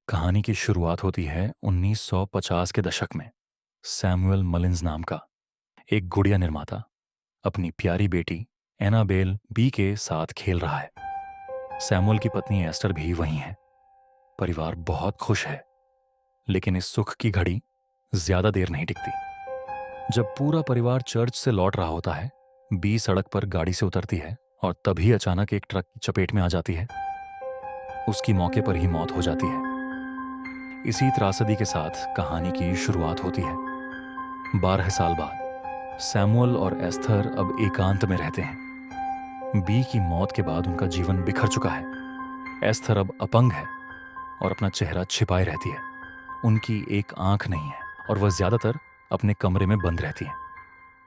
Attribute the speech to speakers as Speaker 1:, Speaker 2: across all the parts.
Speaker 1: कहानी की शुरुआत होती है 1950 के दशक में। सैमुअल मलिन्स नाम का एक गुड़िया निर्माता अपनी प्यारी बेटी एनाबेल बी के साथ खेल रहा है। सैमुअल की पत्नी एस्टर भी वहीं है। परिवार बहुत खुश है, लेकिन इस सुख की घड़ी ज्यादा देर नहीं टिकती। जब पूरा परिवार चर्च से लौट रहा होता है, बी सड़क पर गाड़ी से उतरती है और तभी अचानक एक ट्रक की चपेट में आ जाती है। उसकी मौके पर ही मौत हो जाती है। इसी त्रासदी के साथ कहानी की शुरुआत होती है। 12 साल बाद सैमुअल और एस्थर अब एकांत में रहते हैं। बी की मौत के बाद उनका जीवन बिखर चुका है। एस्थर अब अपंग है और अपना चेहरा छिपाए रहती है। उनकी एक आंख नहीं है और वह ज्यादातर अपने कमरे में बंद रहती है।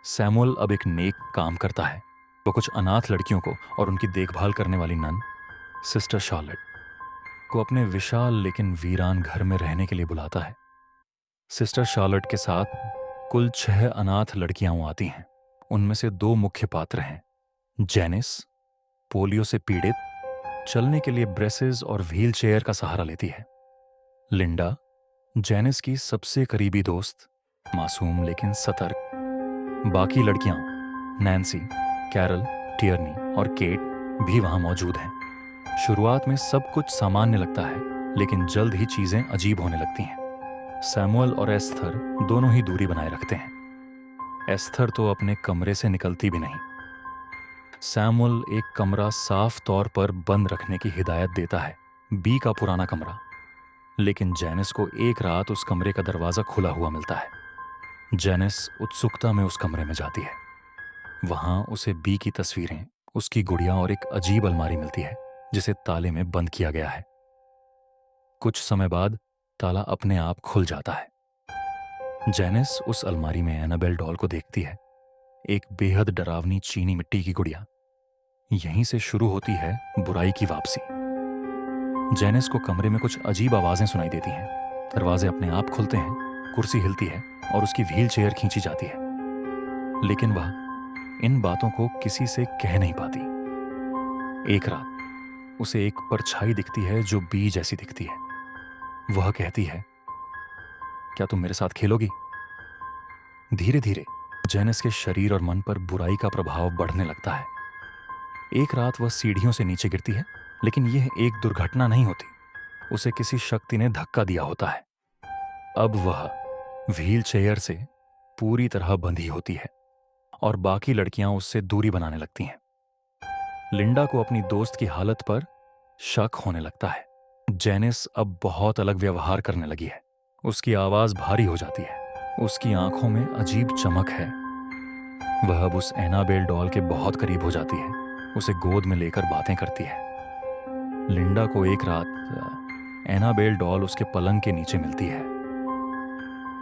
Speaker 1: सैमुअल अब एक नेक काम करता है। वो कुछ अनाथ लड़कियों को और उनकी देखभाल करने वाली नन सिस्टर शार्लेट को अपने विशाल लेकिन वीरान घर में रहने के लिए बुलाता है। सिस्टर शार्लेट के साथ कुल 6 अनाथ लड़कियां आती हैं। उनमें से 2 मुख्य पात्र हैं। जेनिस पोलियो से पीड़ित, चलने के लिए ब्रेसेस और व्हील चेयर का सहारा लेती है। लिंडा जेनिस की सबसे करीबी दोस्त, मासूम लेकिन सतर्क। बाकी लड़कियां नैन्सी, कैरल, टियर्नी और केट भी वहां मौजूद हैं। शुरुआत में सब कुछ सामान्य लगता है, लेकिन जल्द ही चीजें अजीब होने लगती हैं। सैमुअल और एस्थर दोनों ही दूरी बनाए रखते हैं। एस्थर तो अपने कमरे से निकलती भी नहीं। सैमुअल एक कमरा साफ तौर पर बंद रखने की हिदायत देता है, बी का पुराना कमरा। लेकिन जेनिस को एक रात उस कमरे का दरवाजा खुला हुआ मिलता है। जेनिस उत्सुकता में उस कमरे में जाती है। वहां उसे बी की तस्वीरें, उसकी गुड़िया और एक अजीब अलमारी मिलती है जिसे ताले में बंद किया गया है। कुछ समय बाद ताला अपने आप खुल जाता है। जेनिस उस अलमारी में एनाबेल डॉल को देखती है, एक बेहद डरावनी चीनी मिट्टी की गुड़िया। यहीं से शुरू होती है बुराई की वापसी। जेनिस को कमरे में कुछ अजीब आवाजें सुनाई देती हैं। दरवाजे अपने आप खुलते हैं, कुर्सी हिलती है और उसकी व्हील चेयर खींची जाती है। लेकिन वह इन बातों को किसी से कह नहीं पाती। एक रात उसे एक परछाई दिखती है जो बी जैसी दिखती है। वह कहती है, क्या तुम मेरे साथ खेलोगी? धीरे धीरे जेनिस के शरीर और मन पर बुराई का प्रभाव बढ़ने लगता है। एक रात वह सीढ़ियों से नीचे गिरती है, लेकिन यह एक दुर्घटना नहीं होती। उसे किसी शक्ति ने धक्का दिया होता है। अब वह व्हील चेयर से पूरी तरह बंधी होती है और बाकी लड़कियां उससे दूरी बनाने लगती हैं। लिंडा को अपनी दोस्त की हालत पर शक होने लगता है। जेनिस अब बहुत अलग व्यवहार करने लगी है। उसकी आवाज भारी हो जाती है, उसकी आंखों में अजीब चमक है। वह अब उस एनाबेल डॉल के बहुत करीब हो जाती है, उसे गोद में लेकर बातें करती है। लिंडा को एक रात एनाबेल डॉल उसके पलंग के नीचे मिलती है।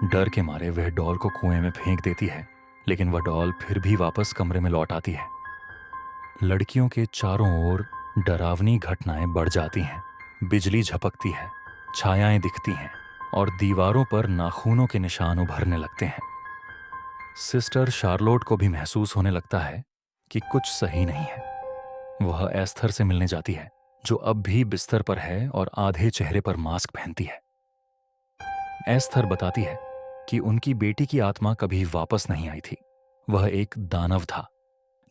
Speaker 1: डर के मारे वह डॉल को कुएं में फेंक देती है, लेकिन वह डॉल फिर भी वापस कमरे में लौट आती है। लड़कियों के चारों ओर डरावनी घटनाएं बढ़ जाती हैं। बिजली झपकती है, छायाएं दिखती हैं और दीवारों पर नाखूनों के निशान उभरने लगते हैं। सिस्टर शार्लोट को भी महसूस होने लगता है कि कुछ सही नहीं है। वह एस्थर से मिलने जाती है, जो अब भी बिस्तर पर है और आधे चेहरे पर मास्क पहनती है। एस्थर बताती है कि उनकी बेटी की आत्मा कभी वापस नहीं आई थी। वह एक दानव था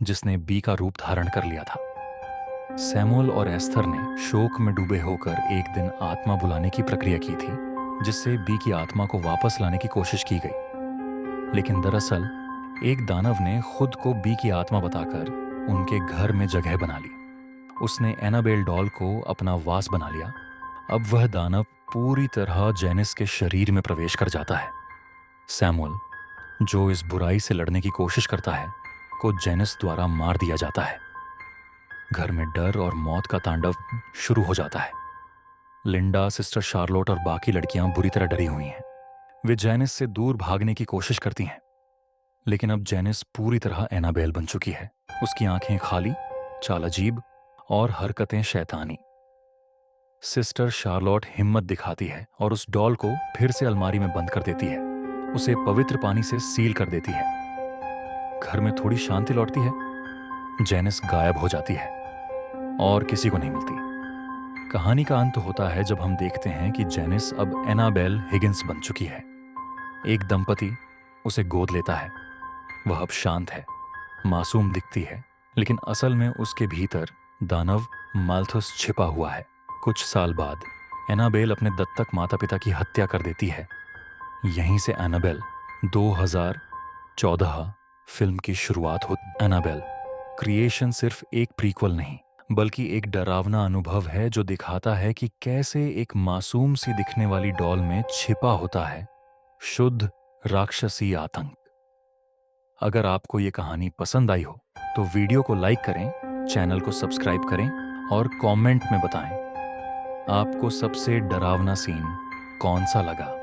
Speaker 1: जिसने बी का रूप धारण कर लिया था। सैमुअल और एस्थर ने शोक में डूबे होकर एक दिन आत्मा बुलाने की प्रक्रिया की थी, जिससे बी की आत्मा को वापस लाने की कोशिश की गई। लेकिन दरअसल एक दानव ने खुद को बी की आत्मा बताकर उनके घर में जगह बना ली। उसने एनाबेल डॉल को अपना वास बना लिया। अब वह दानव पूरी तरह जेनिस के शरीर में प्रवेश कर जाता है। सैमुअल, जो इस बुराई से लड़ने की कोशिश करता है, को जेनिस द्वारा मार दिया जाता है। घर में डर और मौत का तांडव शुरू हो जाता है। लिंडा, सिस्टर शार्लोट और बाकी लड़कियां बुरी तरह डरी हुई हैं। वे जेनिस से दूर भागने की कोशिश करती हैं, लेकिन अब जेनिस पूरी तरह एनाबेल बन चुकी है। उसकी आंखें खाली, चाल अजीब और हरकतें शैतानी। सिस्टर शार्लोट हिम्मत दिखाती है और उस डॉल को फिर से अलमारी में बंद कर देती है। उसे पवित्र पानी से सील कर देती है। घर में थोड़ी शांति लौटती है। जेनिस गायब हो जाती है और किसी को नहीं मिलती। कहानी का अंत होता है जब हम देखते हैं कि जेनिस अब एनाबेल हिगिंस बन चुकी है। एक दंपति उसे गोद लेता है। वह अब शांत है, मासूम दिखती है, लेकिन असल में उसके भीतर दानव माल्थस छिपा हुआ है। कुछ साल बाद एनाबेल अपने दत्तक माता पिता की हत्या कर देती है। यहीं से एनाबेल 2014 फिल्म की शुरुआत होती। एनाबेल क्रिएशन सिर्फ एक प्रीक्वल नहीं, बल्कि एक डरावना अनुभव है जो दिखाता है कि कैसे एक मासूम सी दिखने वाली डॉल में छिपा होता है शुद्ध राक्षसी आतंक। अगर आपको ये कहानी पसंद आई हो तो वीडियो को लाइक करें, चैनल को सब्सक्राइब करें और कमेंट में बताएं आपको सबसे डरावना सीन कौन सा लगा।